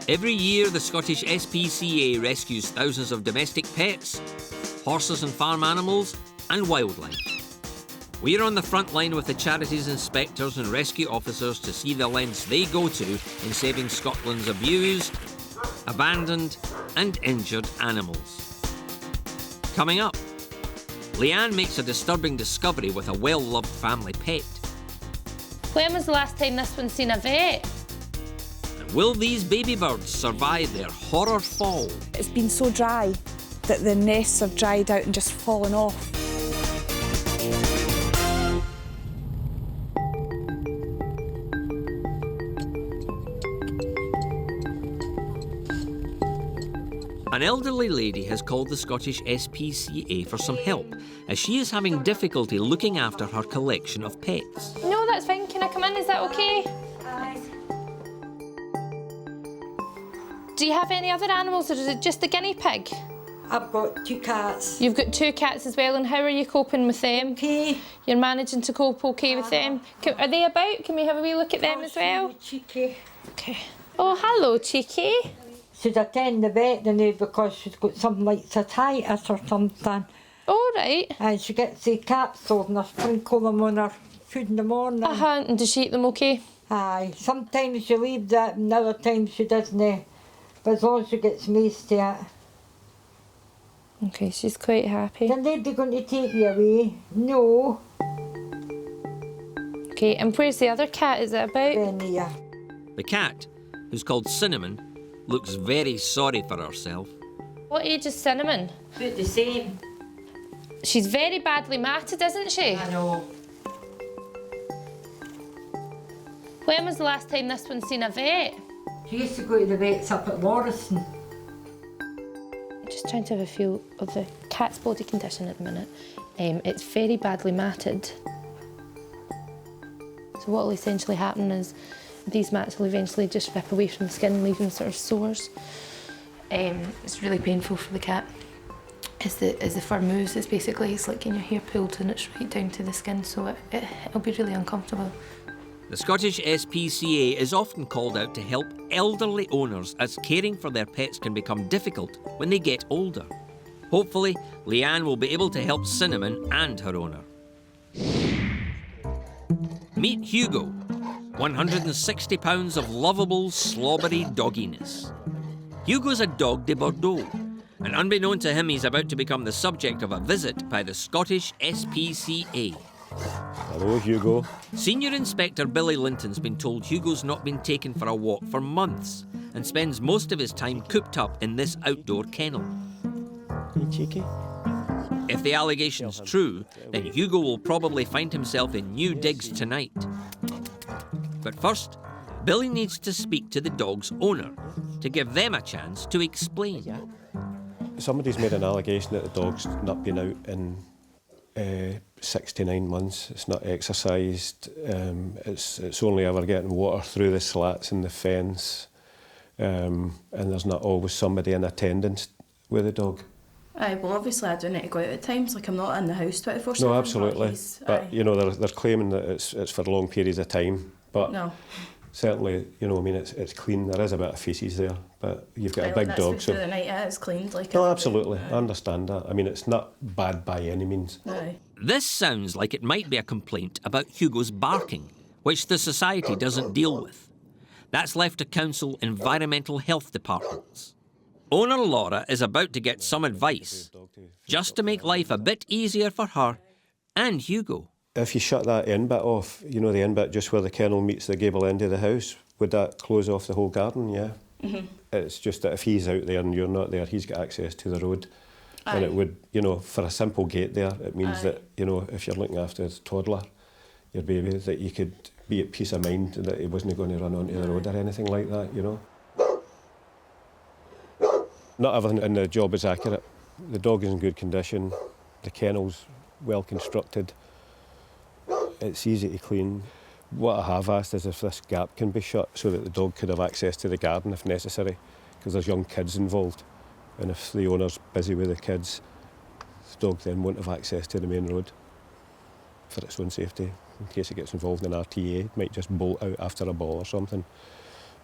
Every year, the Scottish SPCA rescues thousands of domestic pets, horses and farm animals, and wildlife. We're on the front line with the charity's inspectors and rescue officers to see the lengths they go to in saving Scotland's abused, abandoned, and injured animals. Coming up, Leanne makes a disturbing discovery with a well-loved family pet. When was the last time this one's seen a vet? And will these baby birds survive their horror fall? It's been so dry that the nests have dried out and just fallen off. An elderly lady has called the Scottish SPCA for some help, as she is having difficulty looking after her collection of pets. No, that's fine. Can I come in? Is that okay? Aye. Do you have any other animals, or is it just the guinea pig? I've got 2 cats. You've got 2 cats as well, and how are you coping with them? Okay. You're managing to cope okay with them? Are they about? Can we have a wee look at them as well? Cheeky. Okay. Oh, hello, Cheeky. She's attending the veterinary because she's got something like cystitis or something. All right. And she gets the capsules and I sprinkle them on her food in the morning. And does she eat them okay? Aye. Sometimes she leaves it and other times she doesn't. But as long as she gets used to it. Okay, she's quite happy. Is they going to take you away? No. Okay, and where's the other cat? Is it about? Guinea. The cat, who's called Cinnamon, looks very sorry for herself. What age is Cinnamon? About the same. She's very badly matted, isn't she? I know. When was the last time this one's seen a vet? She used to go to the vets up at Warriston. I'm just trying to have a feel of the cat's body condition at the minute. It's very badly matted. So what will essentially happen is these mats will eventually just rip away from the skin, leaving sort of sores. It's really painful for the cat. As the fur moves, it's like getting your hair pulled and it's right down to the skin, so it'll be really uncomfortable. The Scottish SPCA is often called out to help elderly owners, as caring for their pets can become difficult when they get older. Hopefully, Leanne will be able to help Cinnamon and her owner. Meet Hugo, 160 pounds of lovable, slobbery dogginess. Hugo's a dog de Bordeaux, and unbeknown to him, he's about to become the subject of a visit by the Scottish SPCA. Hello, Hugo. Senior Inspector Billy Linton's been told Hugo's not been taken for a walk for months and spends most of his time cooped up in this outdoor kennel. You cheeky. If the allegation's true, then Hugo will probably find himself in new digs tonight. But first, Billy needs to speak to the dog's owner to give them a chance to explain. Somebody's made an allegation that the dog's not been out in 69 months. It's not exercised. It's only ever getting water through the slats in the fence. And there's not always somebody in attendance with the dog. Aye, well, obviously I do need to go out at times. Like, I'm not in the house 24/7. No, absolutely. But you know, they're claiming that it's for long periods of time. But no. Certainly, you know, I mean, it's clean. There is a bit of faeces there, but you've got a big dog, so. The night it is cleaned, like. No, absolutely. I understand that. I mean, it's not bad by any means. Aye. This sounds like it might be a complaint about Hugo's barking, which the society doesn't deal with. That's left to council environmental health departments. Owner Laura is about to get some advice, just to make life a bit easier for her and Hugo. If you shut that end bit off, you know, the end bit just where the kennel meets the gable end of the house, would that close off the whole garden? Yeah. Mm-hmm. It's just that if he's out there and you're not there, he's got access to the road. Aye. And it would, you know, for a simple gate there, it means that, you know, if you're looking after a toddler, your baby, that you could be at peace of mind that he wasn't going to run onto the road or anything like that, you know. Not everything in the job is accurate. The dog is in good condition, the kennel's well constructed, it's easy to clean. What I have asked is if this gap can be shut so that the dog could have access to the garden if necessary, because there's young kids involved, and if the owner's busy with the kids, the dog then won't have access to the main road for its own safety. In case it gets involved in RTA, it might just bolt out after a ball or something.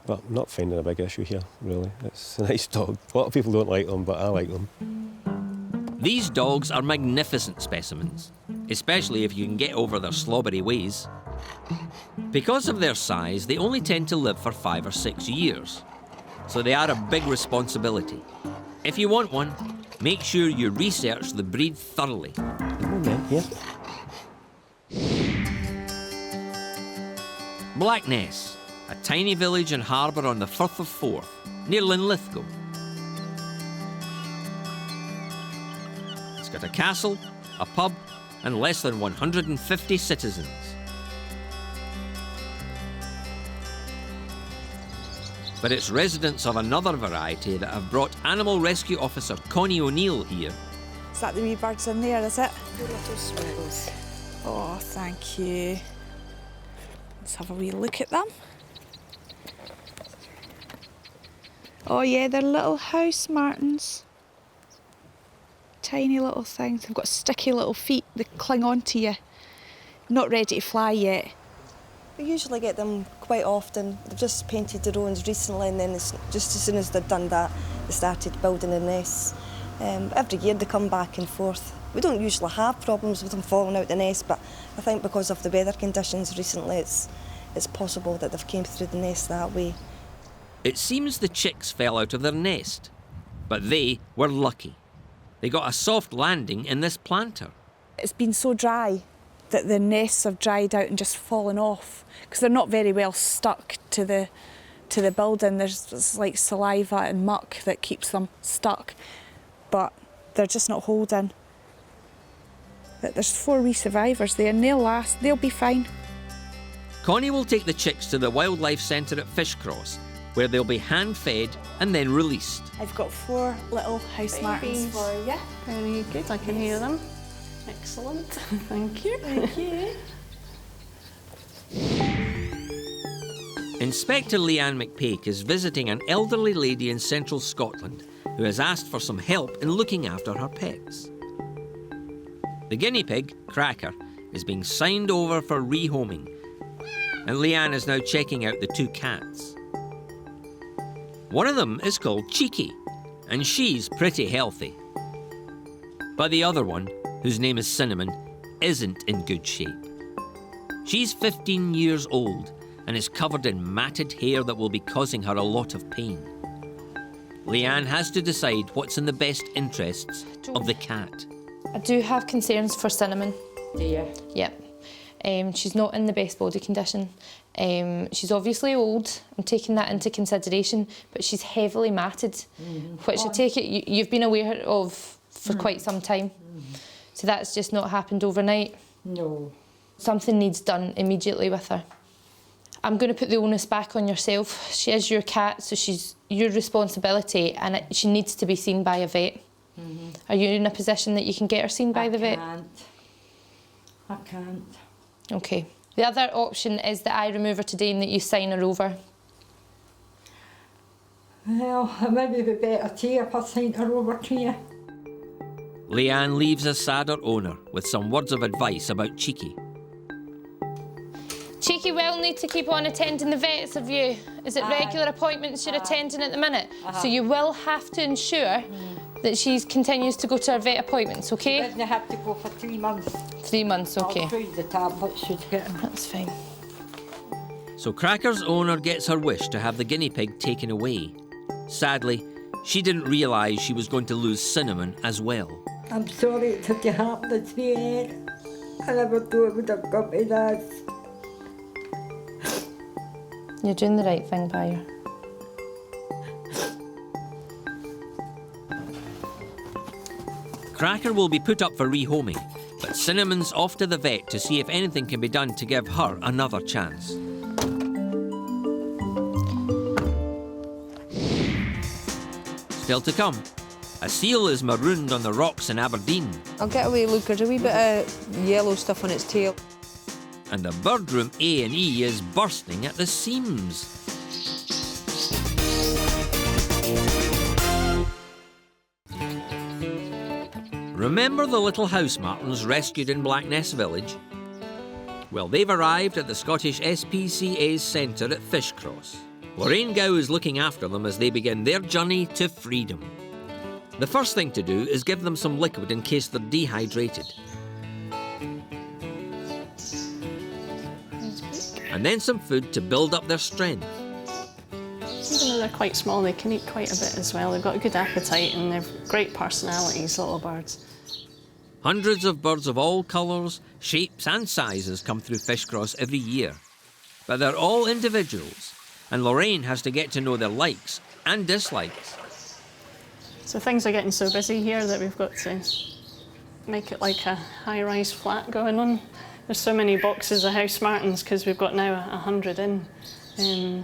But I'm not finding a big issue here, really. It's a nice dog. A lot of people don't like them, but I like them. These dogs are magnificent specimens, especially if you can get over their slobbery ways. Because of their size, they only tend to live for 5 or 6 years, so they are a big responsibility. If you want one, make sure you research the breed thoroughly. Here. Blackness, a tiny village and harbour on the Firth of Forth, near Linlithgow. It's got a castle, a pub, and less than 150 citizens. But it's residents of another variety that have brought Animal Rescue Officer Connie O'Neill here. Is that the wee birds in there, is it? The little swirls. Oh, thank you. Let's have a wee look at them. Oh yeah, they're little house martins. Tiny little things. They've got sticky little feet that cling onto you. Not ready to fly yet. We usually get them quite often. They've just painted their own recently, and then it's just as soon as they've done that, they started building their nests. Every year they come back and forth. We don't usually have problems with them falling out the nest, but I think because of the weather conditions recently, it's possible that they've came through the nest that way. It seems the chicks fell out of their nest, but they were lucky. They got a soft landing in this planter. It's been so dry that the nests have dried out and just fallen off because they're not very well stuck to the building. There's like saliva and muck that keeps them stuck, but they're just not holding. There's 4 wee survivors there and they'll last, they'll be fine. Connie will take the chicks to the Wildlife Centre at Fishcross, where they'll be hand-fed and then released. I've got 4 little house martins for you. Very good, I can hear them. Excellent, thank you. Thank you. Inspector Leanne McPake is visiting an elderly lady in central Scotland who has asked for some help in looking after her pets. The guinea pig, Cracker, is being signed over for rehoming, and Leanne is now checking out the 2 cats. One of them is called Cheeky, and she's pretty healthy. But the other one, whose name is Cinnamon, isn't in good shape. She's 15 years old and is covered in matted hair that will be causing her a lot of pain. Leanne has to decide what's in the best interests of the cat. I do have concerns for Cinnamon. Do you? Yep. She's not in the best body condition. She's obviously old, I'm taking that into consideration, but she's heavily matted, which I take it you've been aware of for quite some time. So that's just not happened overnight. No. Something needs done immediately with her. I'm going to put the onus back on yourself. She is your cat, so she's your responsibility, and she needs to be seen by a vet. Are you in a position that you can get her seen by the vet? I can't. Okay. The other option is that I remove her today and that you sign her over. Well, it maybe be better to you if I sent her over to you. Leanne leaves a sadder owner with some words of advice about Cheeky. Cheeky will need to keep on attending the vets, have you? Is it regular appointments you're attending at the minute? So you will have to ensure that she continues to go to her vet appointments, okay? She doesn't have to go for 3 months. 3 months, okay. I'll choose the tablets she's getting. That's fine. So Cracker's owner gets her wish to have the guinea pig taken away. Sadly, she didn't realise she was going to lose Cinnamon as well. I'm sorry it had to happen this way. I never thought it would have got me this. You're doing the right thing by her. Cracker will be put up for rehoming, but Cinnamon's off to the vet to see if anything can be done to give her another chance. Still to come, a seal is marooned on the rocks in Aberdeen, I'll get a wee look. There's a wee bit of yellow stuff on its tail. and the bird room A&E is bursting at the seams. Remember the little house martins rescued in Blackness Village? Well, they've arrived at the Scottish SPCA's centre at Fishcross, Lorraine Gow is looking after them as they begin their journey to freedom. The first thing to do is give them some liquid in case they're dehydrated. And then some food to build up their strength. Even though they're quite small, they can eat quite a bit as well. They've got a good appetite and they've great personalities, little birds. Hundreds of birds of all colours, shapes and sizes come through Fishcross every year. But they're all individuals, and Lorraine has to get to know their likes and dislikes. So things are getting so busy here that we've got to make it like a high-rise flat going on. There's so many boxes of house martins because we've got now 100 in.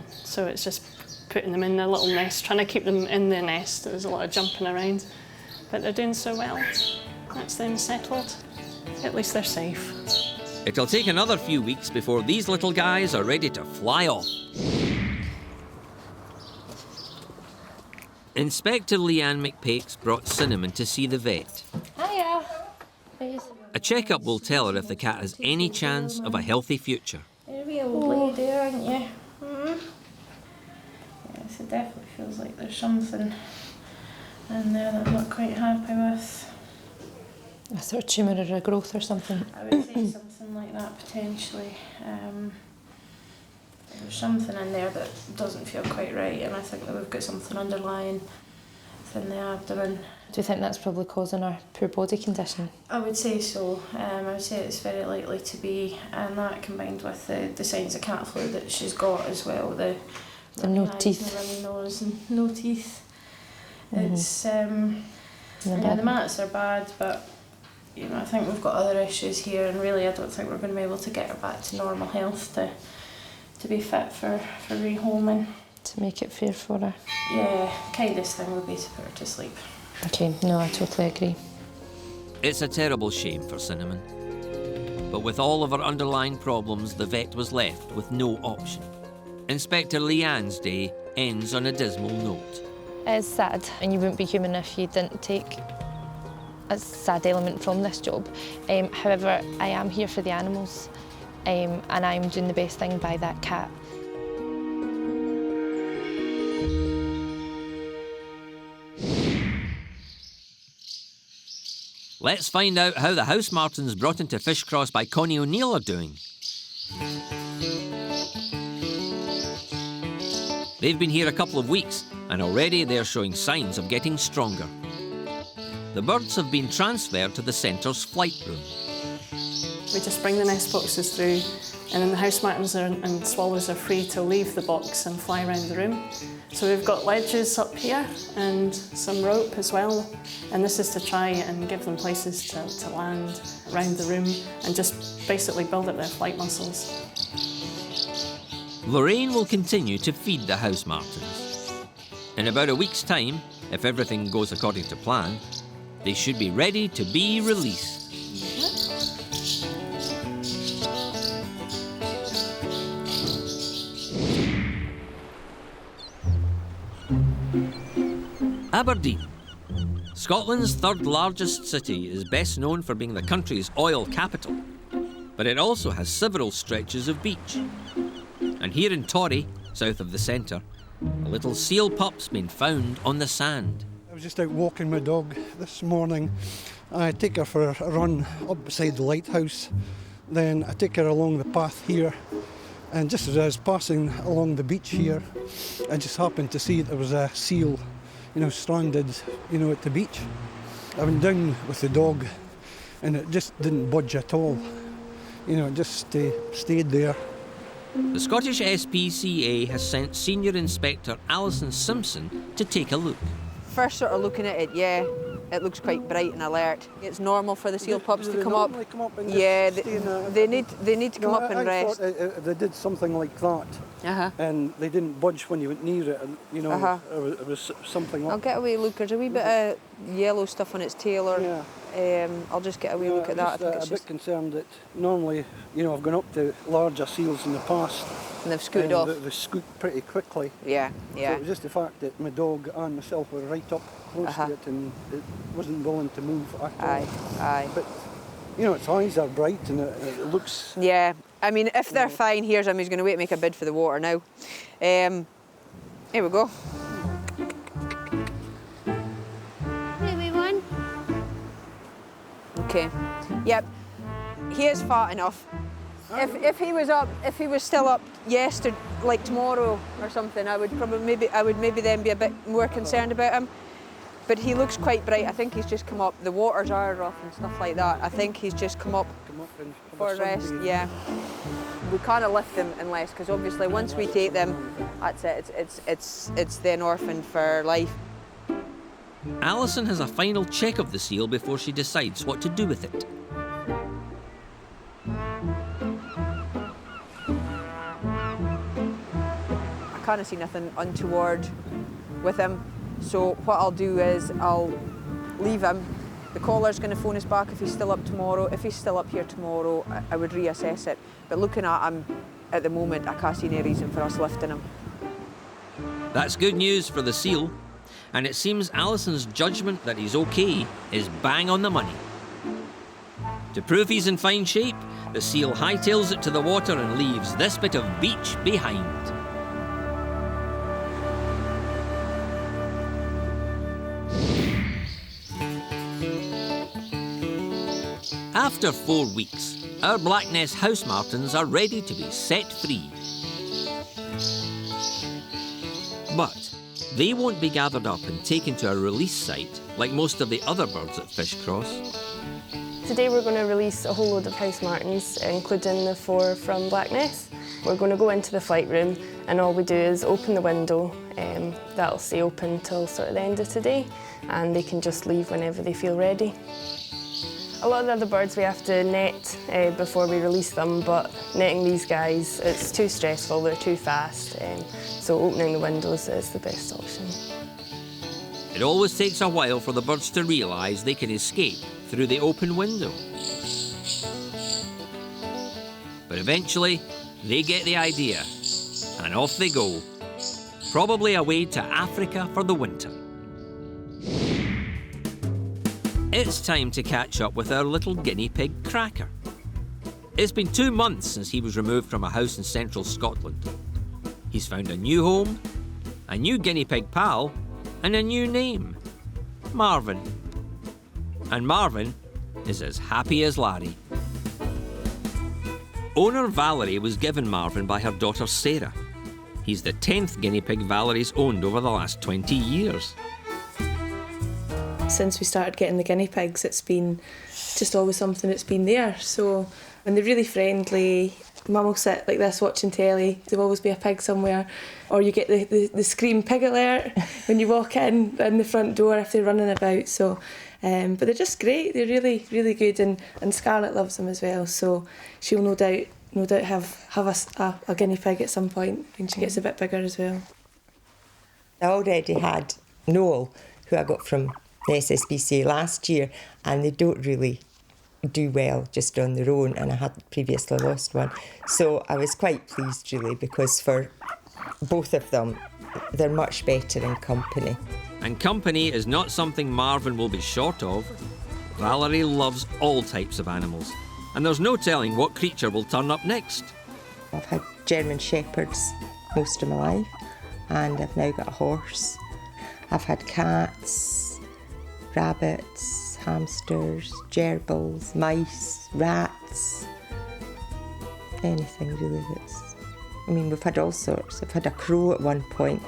So it's just putting them in their little nest, trying to keep them in their nest. There's a lot of jumping around, but they're doing so well. That's them settled. At least they're safe. It'll take another few weeks before these little guys are ready to fly off. Inspector Leanne McPakes brought Cinnamon to see the vet. Hiya. A checkup will tell her if the cat has any chance of a healthy future. You're a wee old lady, aren't you? Yes, it definitely feels like there's something in there that I'm not quite happy with. A sort of tumour or a growth or something? I would say something like that, potentially. There's something in there that doesn't feel quite right, and I think that we've got something underlying within the abdomen. Do you think that's probably causing our poor body condition? I would say so. I would say it's very likely to be, and that combined with the signs of cat flu that she's got as well, the no teeth, the runny nose and no teeth. It's the mats are bad, but you know, I think we've got other issues here, and really I don't think we're going to be able to get her back to normal health to be fit for rehoming. To make it fair for her? Yeah, kindest thing would be to put her to sleep. Okay, no, I totally agree. It's a terrible shame for Cinnamon. But with all of her underlying problems, the vet was left with no option. Inspector Leanne's day ends on a dismal note. It's sad, and you wouldn't be human if you didn't take a sad element from this job. However, I am here for the animals, and I'm doing the best thing by that cat. Let's find out how the house martins brought into Fishcross by Connie O'Neill are doing. They've been here a couple of weeks, and already they're showing signs of getting stronger. The birds have been transferred to the centre's flight room. We just bring the nest boxes through, and then the house martins and swallows are free to leave the box and fly around the room. So we've got ledges up here and some rope as well, and this is to try and give them places to land around the room and just basically build up their flight muscles. Lorraine will continue to feed the house martins. In about a week's time, if everything goes according to plan, they should be ready to be released. Aberdeen. Scotland's third largest city is best known for being the country's oil capital, but it also has several stretches of beach. And here in Torry, south of the centre, a little seal pup's been found on the sand. I was just out walking my dog this morning. I take her for a run up beside the lighthouse, then I take her along the path here, and just as I was passing along the beach here, I just happened to see there was a seal, stranded, at the beach. I went down with the dog and it just didn't budge at all. It just stayed there. The Scottish SPCA has sent Senior Inspector Alison Simpson to take a look. First sort of looking at it, yeah, it looks quite bright and alert. It's normal for the seal pups to come up. Yeah, they need to come up and rest. I thought if they did something like that, and they didn't budge when you went near it, and it was something. I'll get a wee look. There's a wee bit of yellow stuff on its tail, or I'll just get a wee look at that. I'm a bit concerned that normally, I've gone up to larger seals in the past. And they've scooted off. They scoot pretty quickly. Yeah. So it was just the fact that my dog and myself were right up close to it, and it wasn't willing to move at all. Aye. But, its eyes are bright and it looks... Yeah, I mean, if they're fine, here's him. He's going to wait and make a bid for the water now. Here we go. Maybe one. Okay. Yep. He is fat enough. If he was still up yesterday, like tomorrow or something, I would maybe then be a bit more concerned about him. But he looks quite bright. I think he's just come up. The waters are rough and stuff like that. I think he's just come up for a rest. Yeah. We can't lift them unless, because obviously once we take them, that's it. It's then orphaned for life. Alison has a final check of the seal before she decides what to do with it. I can't see nothing untoward with him. So what I'll do is I'll leave him. The collar's going to phone us back if he's still up tomorrow. If he's still up here tomorrow, I would reassess it. But looking at him at the moment, I can't see any reason for us lifting him. That's good news for the seal, and it seems Alison's judgment that he's okay is bang on the money. To prove he's in fine shape, the seal hightails it to the water and leaves this bit of beach behind. After 4 weeks, our Blackness house martins are ready to be set free. But they won't be gathered up and taken to a release site like most of the other birds at Fish Cross. Today we're going to release a whole load of house martins, including the 4 from Blackness. We're going to go into the flight room and all we do is open the window. That'll stay open till sort of the end of today, and they can just leave whenever they feel ready. A lot of the other birds we have to net before we release them, but netting these guys, it's too stressful, they're too fast, so opening the windows is the best option. It always takes a while for the birds to realise they can escape through the open window. But eventually, they get the idea, and off they go, probably away to Africa for the winter. It's time to catch up with our little guinea pig Cracker. It's been 2 months since he was removed from a house in central Scotland. He's found a new home, a new guinea pig pal, and a new name, Marvin. And Marvin is as happy as Larry. Owner Valerie was given Marvin by her daughter Sarah. He's the 10th guinea pig Valerie's owned over the last 20 years. Since we started getting the guinea pigs, it's been just always something that's been there. So when they're really friendly, Mum will sit like this watching telly, there'll always be a pig somewhere. Or you get the scream pig alert when you walk in the front door if they're running about. So, but they're just great, they're really, really good, and Scarlett loves them as well. So she'll no doubt have a guinea pig at some point when she gets a bit bigger as well. I already had Noel, who I got from the SPCA last year, and they don't really do well just on their own, and I had previously lost one. So I was quite pleased really, because for both of them, they're much better in company. And company is not something Marvin will be short of. Valerie loves all types of animals, and there's no telling what creature will turn up next. I've had German Shepherds most of my life, and I've now got a horse. I've had cats, rabbits, hamsters, gerbils, mice, rats, anything really that's... I mean, we've had all sorts. I've had a crow at one point.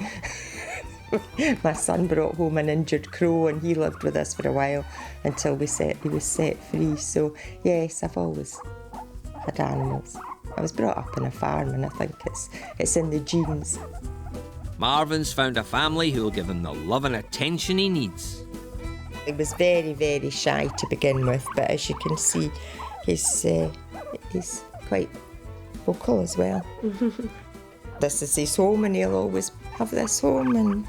My son brought home an injured crow and he lived with us for a while until he was set free. So, yes, I've always had animals. I was brought up on a farm and I think it's in the genes. Marvin's found a family who will give him the love and attention he needs. He was very, very shy to begin with, but as you can see, he's quite vocal as well. This is his home and he'll always have this home, and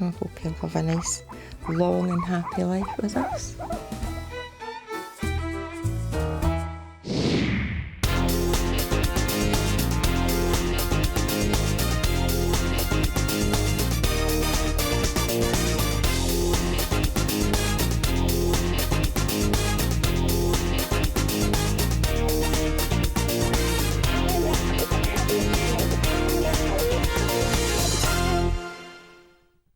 I hope he'll have a nice, long and happy life with us.